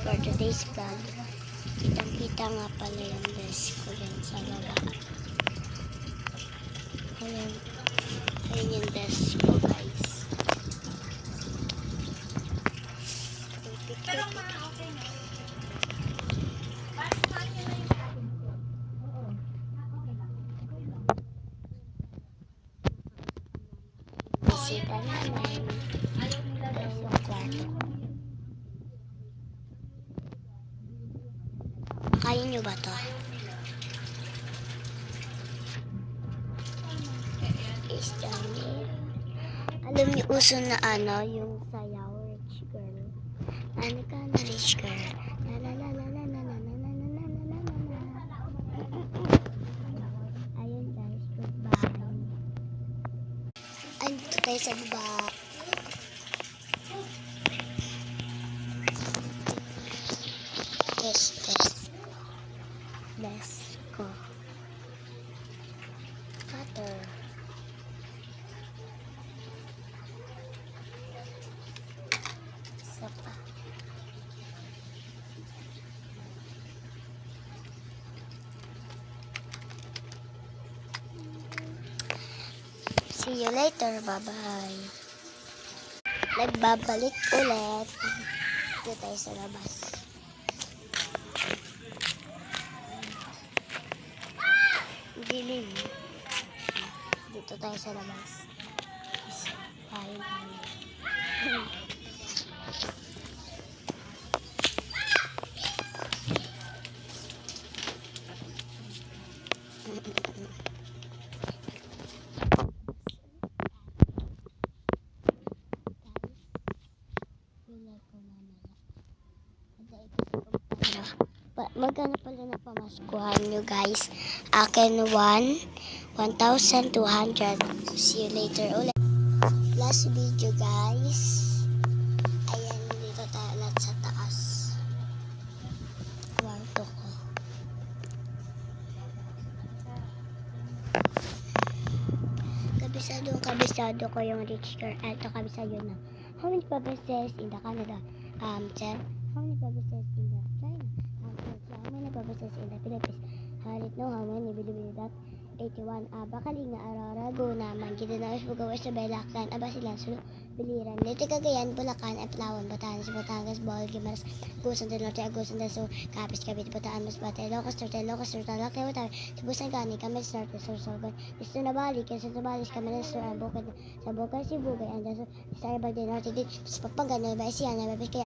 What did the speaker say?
for today's vlog. Kitang-kita nga pala yung desk ko yan sa baba. Ayan. Ayan yung desk ko, guys. Bisita namin. Ayan yung kwarto. Kaya nyo ba to? Is Johnny. Alam niyo uso na yung sayaw, rich girl. Ano ka na rich girl? La la la la la la la la la la la la la. Ayun guys, goodbye. Andito tayo sa baba. Test. Let's go. Cutter. Sapa. See you later. Bye-bye. Nagbabalik ulit. Dito tayo sa labas. Dilim. Dito tayo sa labas. Tayo. Magkano pala na pamaskuhan nyo guys? Akin 1,200. See you later ulit. Last video guys. Ayan, dito tayo lahat sa taas. Kwarto ko. Kabisado ko yung rich girl. Ito kabisado na. How many provinces in the Canada? 10. How many provinces in the China? How many provinces in the Philippines? I don't know how many, bili that. 81. Bakaling na ararago naman. Kita na pagawa sa Belaklan. Sila sulo. Biliran. Dito Cagayan, Bulacan, Palawan, Batanes, Batangas, Bohol, Guimaras, Agusan del Norte, Agusan del Sur, Capiz, Cavite, Bataan, Masbate, Ilocos Norte, Talak, Tawatay, Tubusan Gani, Camarines Norte, Sorsogon, Gusto na balik, kasi Nabales, Camarines Sur, Bukid, sa Bukid, Sibugay, Andaso, sa Ibag del Norte, dito, sa Pampanga, Nueva Ecija, Nueva Vizcaya,